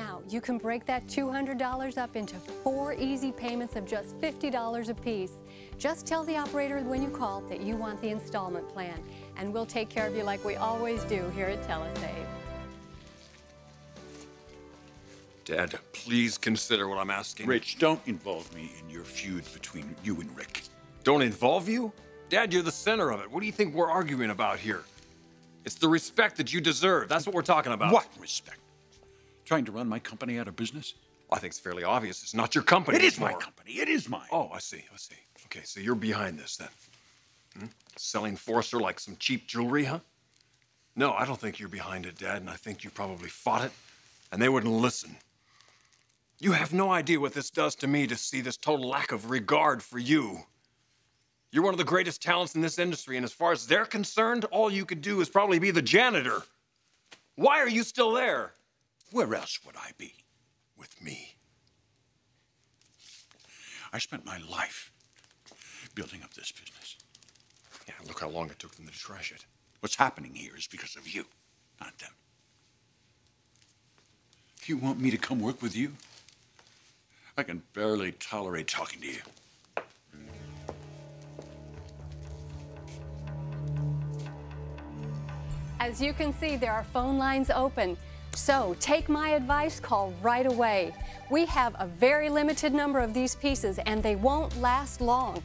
Now, you can break that $200 up into 4 easy payments of just $50 apiece. Just tell the operator when you call that you want the installment plan, and we'll take care of you like we always do here at Telesave. Dad, please consider what I'm asking. Rich, don't involve me in your feud between you and Rick. Don't involve you? Dad, you're the center of it. What do you think we're arguing about here? It's the respect that you deserve. That's what we're talking about. What respect? Trying to run my company out of business? Well, I think it's fairly obvious. It's not your company It is anymore. my company. It is mine. Oh, I see. Okay, so you're behind this then. Selling Forrester like some cheap jewelry, huh? No, I don't think you're behind it, Dad, and I think you probably fought it, and they wouldn't listen. You have no idea what this does to me to see this total lack of regard for you. You're one of the greatest talents in this industry, and as far as they're concerned, all you could do is probably be the janitor. Why are you still there? Where else would I be? With me. I spent my life building up this business. Yeah, look how long it took them to trash it. What's happening here is because of you, not them. If you want me to come work with you, I can barely tolerate talking to you. As you can see, there are phone lines open. So take my advice, call right away. We have a very limited number of these pieces and they won't last long.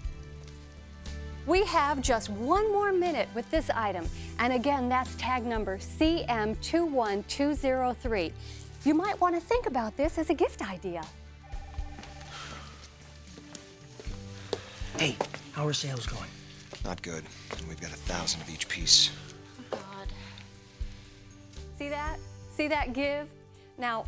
We have just 1 more minute with this item. And again, that's tag number CM21203. You might want to think about this as a gift idea. Hey, how are sales going? Not good. And we've got 1,000 of each piece. Oh, God. See that? See that give? Now,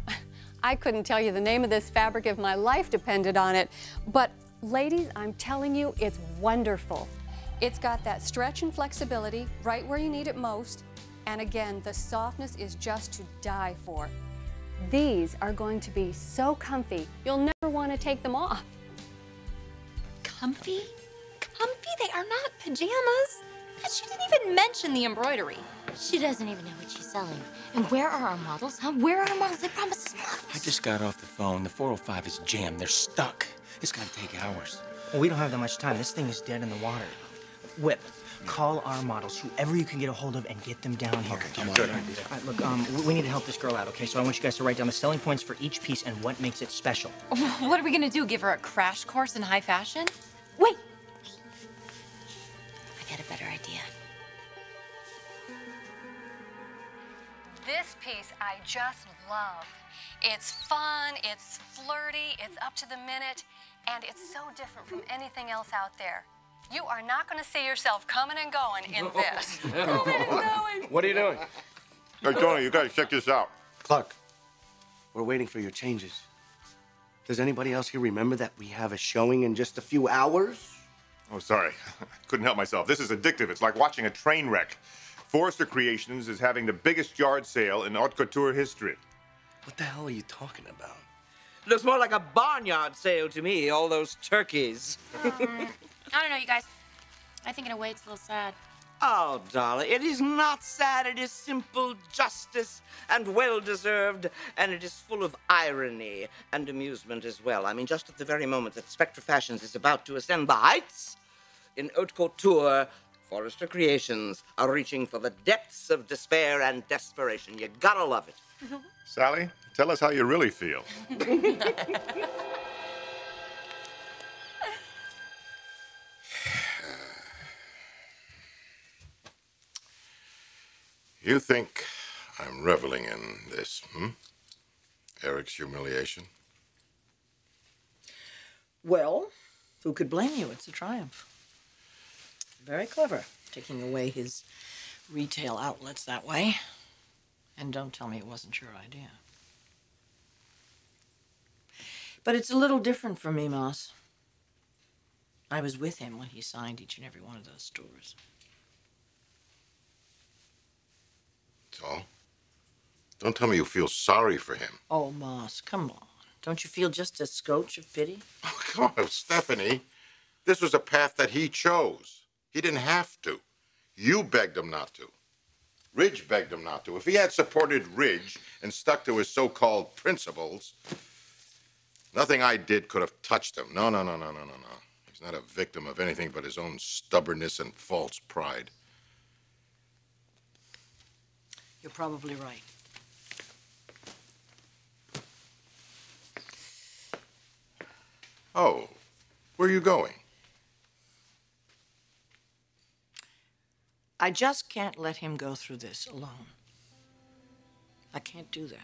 I couldn't tell you the name of this fabric if my life depended on it, but ladies, I'm telling you, it's wonderful. It's got that stretch and flexibility right where you need it most, and again, the softness is just to die for. These are going to be so comfy, you'll never want to take them off. Comfy? Comfy? They are not pajamas. She didn't even mention the embroidery. She doesn't even know what she's selling. And where are our models, huh? Where are our models? They promised us models. I just got off the phone. The 405 is jammed. They're stuck. It's gonna take hours. Well, we don't have that much time. This thing is dead in the water. Whip, call our models, whoever you can get a hold of, and get them down here. Okay, come on. All right, look, we need to help this girl out, okay? So I want you guys to write down the selling points for each piece and what makes it special. What are we gonna do? Give her a crash course in high fashion? Wait. I got a better idea. This piece I just love. It's fun, it's flirty, it's up to the minute, and it's so different from anything else out there. You are not going to see yourself coming and going in this. Coming and going. What are you doing? Hey, Tony, you gotta check this out. Clarke, we're waiting for your changes. Does anybody else here remember that we have a showing in just a few hours? Oh, sorry. Couldn't help myself. This is addictive. It's like watching a train wreck. Forrester Creations is having the biggest yard sale in haute couture history. What the hell are you talking about? Looks more like a barnyard sale to me, all those turkeys. I don't know, you guys. I think in a way it's a little sad. Oh, Darla, it is not sad. It is simple justice and well-deserved, and it is full of irony and amusement as well. I mean, just at the very moment that Spectra Fashions is about to ascend the heights, in haute couture, Forrester Creations are reaching for the depths of despair and desperation. You gotta love it. Sally, tell us how you really feel. You think I'm reveling in this, Eric's humiliation? Well, who could blame you? It's a triumph. Very clever, taking away his retail outlets that way. And don't tell me it wasn't your idea. But it's a little different for me, Moss. I was with him when he signed each and every one of those stores. That's all? Don't tell me you feel sorry for him. Oh, Moss, come on. Don't you feel just a scotch of pity? Oh, come on, Stephanie. This was a path that he chose. He didn't have to. You begged him not to. Ridge begged him not to. If he had supported Ridge and stuck to his so-called principles, nothing I did could have touched him. No. He's not a victim of anything but his own stubbornness and false pride. You're probably right. Oh, where are you going? I just can't let him go through this alone. I can't do that.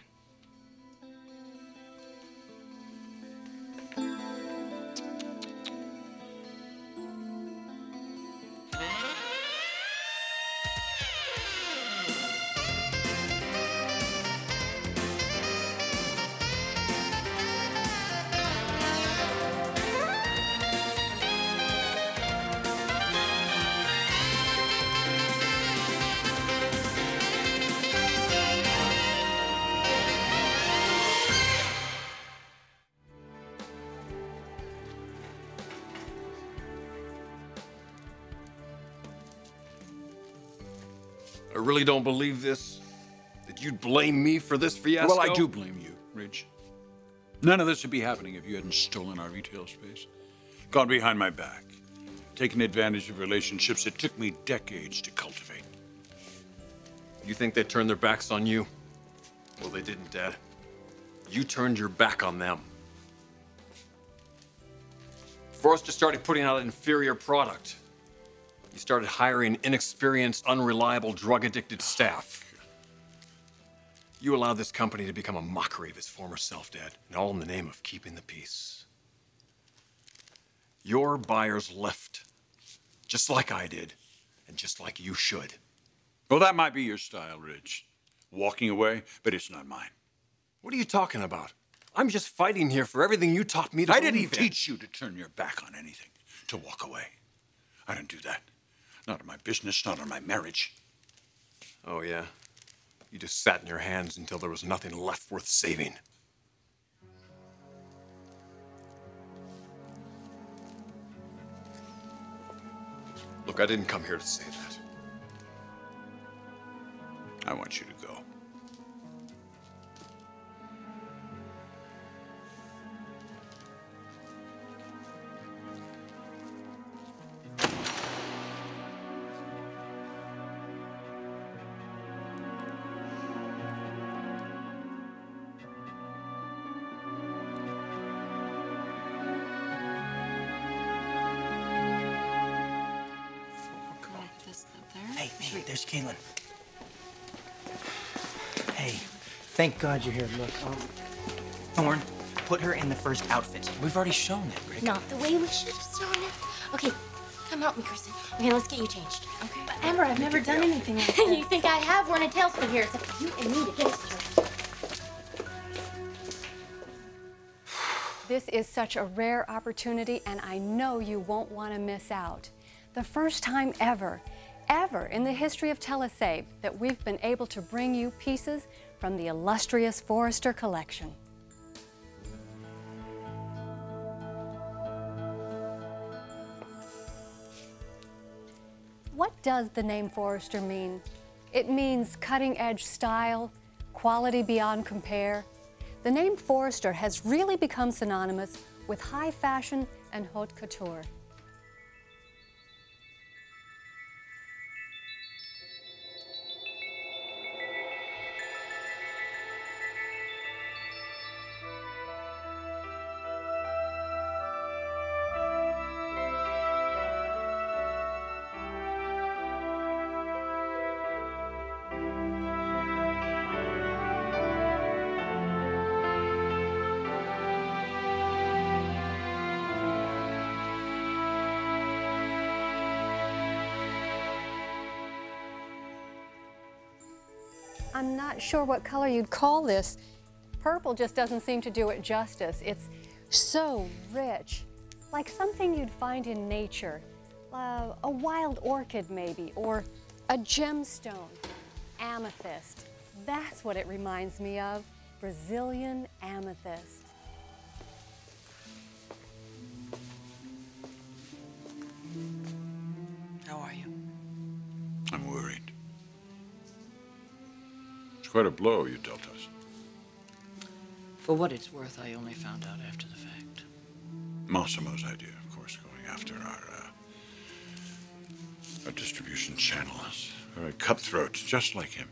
I really don't believe this. That you'd blame me for this fiasco? Well, I do blame you, Ridge. None of this would be happening if you hadn't stolen our retail space, gone behind my back, taken advantage of relationships that took me decades to cultivate. You think they turned their backs on you? Well, they didn't, Dad. You turned your back on them. Forrester started putting out inferior product. You started hiring inexperienced, unreliable, drug-addicted staff. You allowed this company to become a mockery of its former self, Dad, and all in the name of keeping the peace. Your buyers left, just like I did, and just like you should. Well, that might be your style, Ridge. Walking away, but it's not mine. What are you talking about? I'm just fighting here for everything you taught me to I believe didn't in. teach you to turn your back on anything, to walk away. I didn't do that. Not on my business, not on my marriage. Oh, yeah? You just sat in your hands until there was nothing left worth saving. Look, I didn't come here to say that. I want you to go. Hey, there's Caitlin. Hey, thank God you're here. Look, Thorne, put her in the first outfit. We've already shown that, Rick. Not the way we should have shown it. Okay, come help me, Kristen. Okay, let's get you changed. Okay. But Amber, I've never done anything like this. You think I have? We're in a tailspin here. It's up to you and me to get us through. This is such a rare opportunity, and I know you won't want to miss out. The first time ever in the history of Telesave that we've been able to bring you pieces from the illustrious Forrester collection. What does the name Forrester mean? It means cutting-edge style, quality beyond compare. The name Forrester has really become synonymous with high fashion and haute couture. I'm not sure what color you'd call this. Purple just doesn't seem to do it justice. It's so rich, like something you'd find in nature. A wild orchid maybe, or a gemstone, amethyst. That's what it reminds me of, Brazilian amethyst. How are you? I'm worried. quite a blow you dealt us. For what it's worth, I only found out after the fact. Massimo's idea, of course, going after our distribution channels. Very cutthroat, just like him.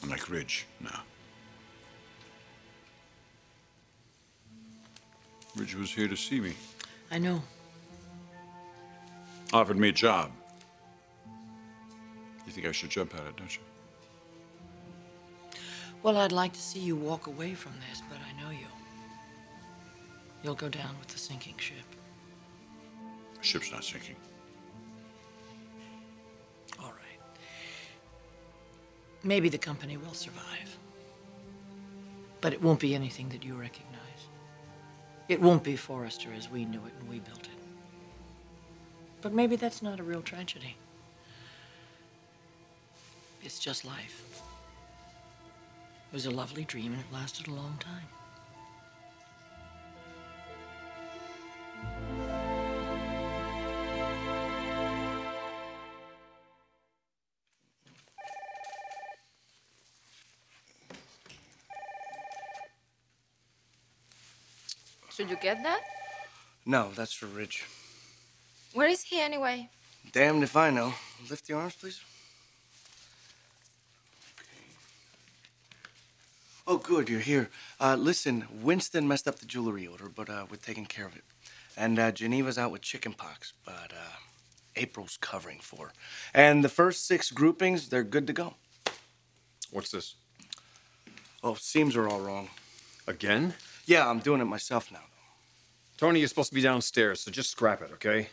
And like Ridge now. Ridge was here to see me. I know. Offered me a job. You think I should jump at it, don't you? Well, I'd like to see you walk away from this, but I know you. You'll go down with the sinking ship. The ship's not sinking. All right. Maybe the company will survive. But it won't be anything that you recognize. It won't be Forrester as we knew it when we built it. But maybe that's not a real tragedy. It's just life. It was a lovely dream and it lasted a long time. Should you get that? No, that's for Ridge. Where is he anyway? Damned if I know. Lift the arms, please. Oh, good, you're here. Listen, Winston messed up the jewelry order, but we're taking care of it. And Geneva's out with chickenpox, but April's covering for her. And the first 6 groupings, they're good to go. What's this? Oh, seams are all wrong. Again? Yeah, I'm doing it myself now, though. Tony, you're supposed to be downstairs, so just scrap it, okay?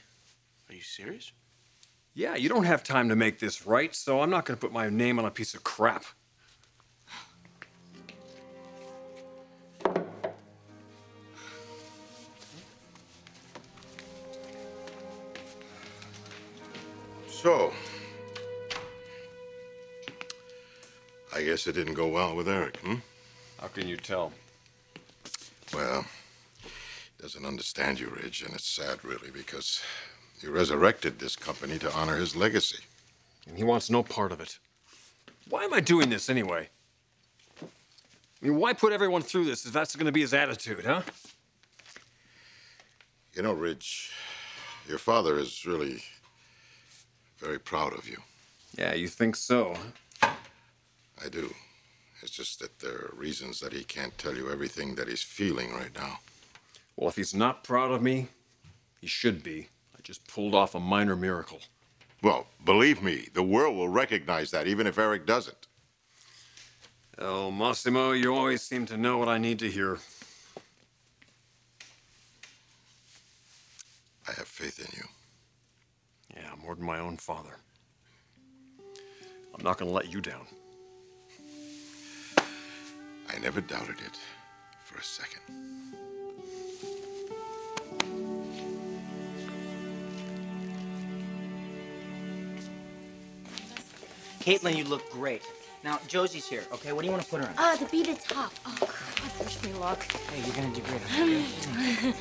Are you serious? Yeah, you don't have time to make this right, so I'm not gonna put my name on a piece of crap. So, I guess it didn't go well with Eric, hmm? How can you tell? Well, he doesn't understand you, Ridge, and it's sad, really, because you resurrected this company to honor his legacy. And he wants no part of it. Why am I doing this anyway? I mean, why put everyone through this if that's gonna be his attitude, huh? You know, Ridge, your father is really very proud of you. Yeah, you think so? I do. It's just that there are reasons that he can't tell you everything that he's feeling right now. Well, if he's not proud of me, he should be. I just pulled off a minor miracle. Well, believe me, the world will recognize that, even if Eric doesn't. Oh, Massimo, you always seem to know what I need to hear. I have faith in you. Yeah, more than my own father. I'm not gonna let you down. I never doubted it for a second. Caitlin, you look great. Now, Josie's here, okay? What do you want to put her in? The beaded top. Oh, God, wish me luck. Hey, you're gonna do great, okay?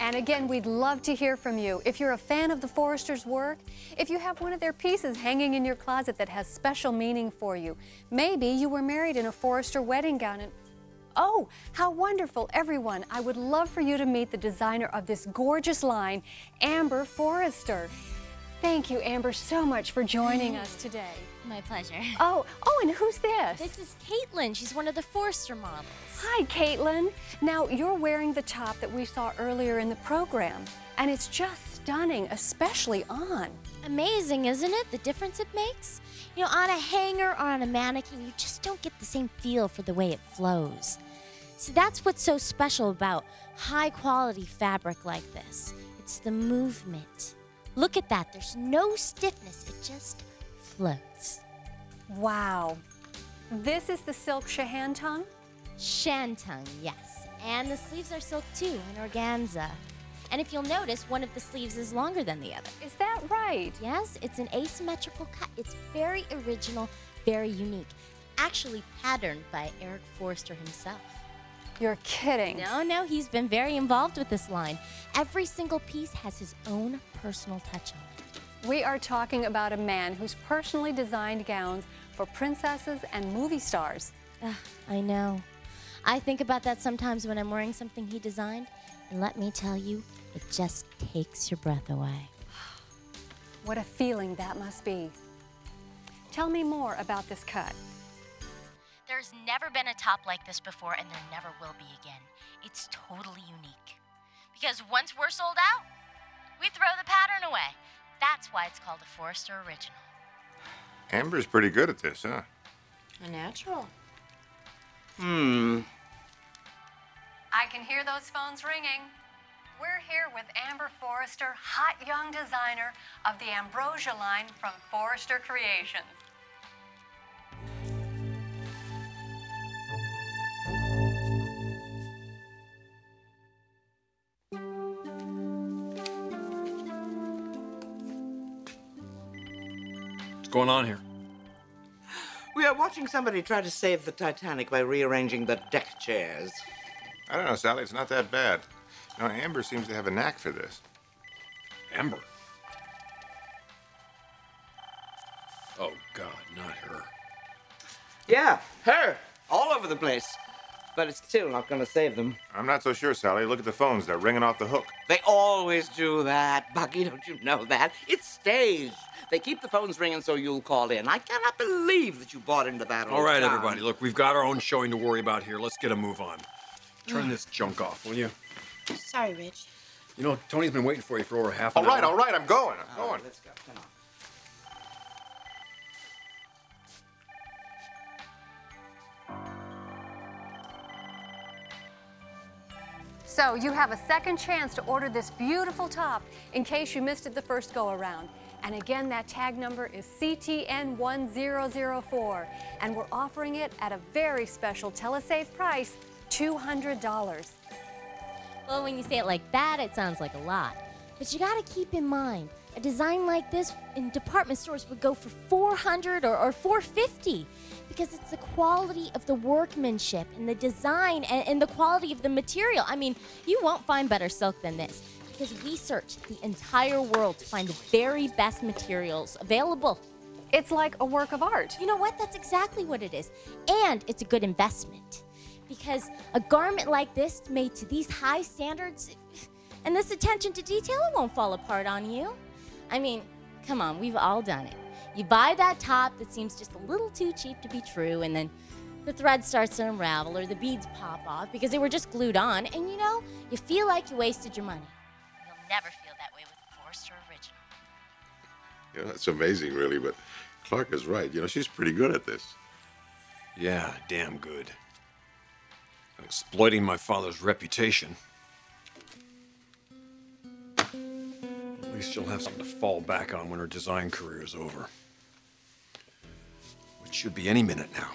And again, we'd love to hear from you. If you're a fan of the Forresters' work, if you have one of their pieces hanging in your closet that has special meaning for you, maybe you were married in a Forrester wedding gown and oh, how wonderful, everyone. I would love for you to meet the designer of this gorgeous line, Amber Forrester. Thank you, Amber, so much for joining us today. My pleasure. Oh, and who's this? This is Caitlin. She's one of the Forrester models. Hi, Caitlin. Now, you're wearing the top that we saw earlier in the program, and it's just stunning, especially on. Amazing, isn't it? The difference it makes? You know, on a hanger or on a mannequin, you just don't get the same feel for the way it flows. See, that's what's so special about high-quality fabric like this. It's the movement. Look at that. There's no stiffness. It just floats. Wow. This is the silk shantung? Shantung, yes. And the sleeves are silk too, and organza. And if you'll notice, one of the sleeves is longer than the other. Is that right? Yes, it's an asymmetrical cut. It's very original, very unique. Actually patterned by Eric Forrester himself. You're kidding. No, he's been very involved with this line. Every single piece has his own personal touch on it. We are talking about a man who's personally designed gowns for princesses and movie stars. I know. I think about that sometimes when I'm wearing something he designed, and let me tell you, it just takes your breath away. What a feeling that must be. Tell me more about this cut. There's never been a top like this before, and there never will be again. It's totally unique. Because once we're sold out, we throw the pattern away. That's why it's called a Forrester Original. Amber's pretty good at this, huh? A natural. I can hear those phones ringing. We're here with Amber Forrester, hot young designer of the Ambrosia line from Forrester Creations. What's going on here? We are watching somebody try to save the Titanic by rearranging the deck chairs. I don't know, Sally. It's not that bad. No, Amber seems to have a knack for this. Amber? Oh, God, not her. Yeah, her. All over the place. But it's still not going to save them. I'm not so sure, Sally. Look at the phones. They're ringing off the hook. They always do that, Bucky. Don't you know that? It's staged. They keep the phones ringing so you'll call in. I cannot believe that you bought into that. All right, everybody. Look, we've got our own showing to worry about here. Let's get a move on. Turn this junk off, will you? Sorry, Rich. You know, Tony's been waiting for you for over half an hour. All right. I'm going. I'm going. Let's go. Come on. So you have a second chance to order this beautiful top in case you missed it the first go around. And again, that tag number is CTN1004. And we're offering it at a very special telesave price, $200. Well, when you say it like that, it sounds like a lot. But you gotta keep in mind, a design like this in department stores would go for $400 or $450 because it's the quality of the workmanship and the design and the quality of the material. I mean, you won't find better silk than this because we searched the entire world to find the very best materials available. It's like a work of art. You know what? That's exactly what it is. And it's a good investment because a garment like this made to these high standards and this attention to detail, it won't fall apart on you. I mean, come on, we've all done it. You buy that top that seems just a little too cheap to be true, and then the thread starts to unravel or the beads pop off because they were just glued on, and you know, you feel like you wasted your money. You'll never feel that way with the Forrester Original. You know, that's amazing, really, but Clarke is right. You know, she's pretty good at this. Yeah, damn good. Exploiting my father's reputation. At least she'll have something to fall back on when her design career is over. Which should be any minute now.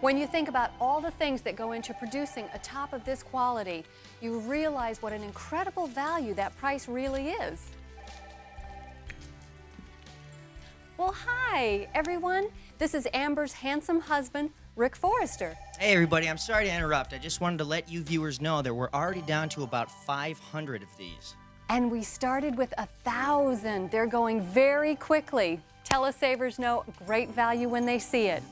When you think about all the things that go into producing a top of this quality, you realize what an incredible value that price really is. Well, hi, everyone. This is Amber's handsome husband, Rick Forrester. Hey, everybody, I'm sorry to interrupt. I just wanted to let you viewers know that we're already down to about 500 of these. And we started with 1,000. They're going very quickly. Telesavers know great value when they see it.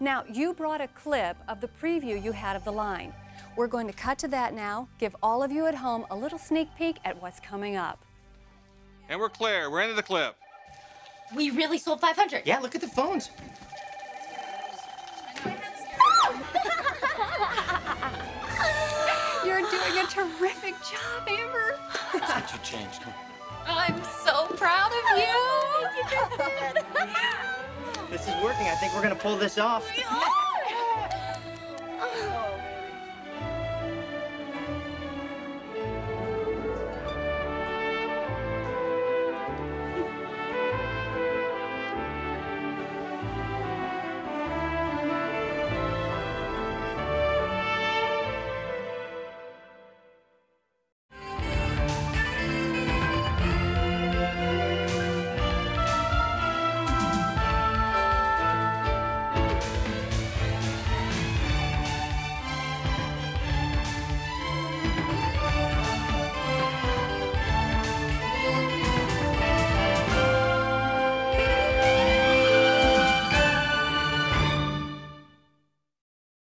Now, you brought a clip of the preview you had of the line. We're going to cut to that now, give all of you at home a little sneak peek at what's coming up. And we're clear. We're into the clip. We really sold 500. Yeah, look at the phones. You're doing a terrific job, Amber. Let's get you changed. Come on. I'm so proud of you. This is working. I think we're going to pull this off.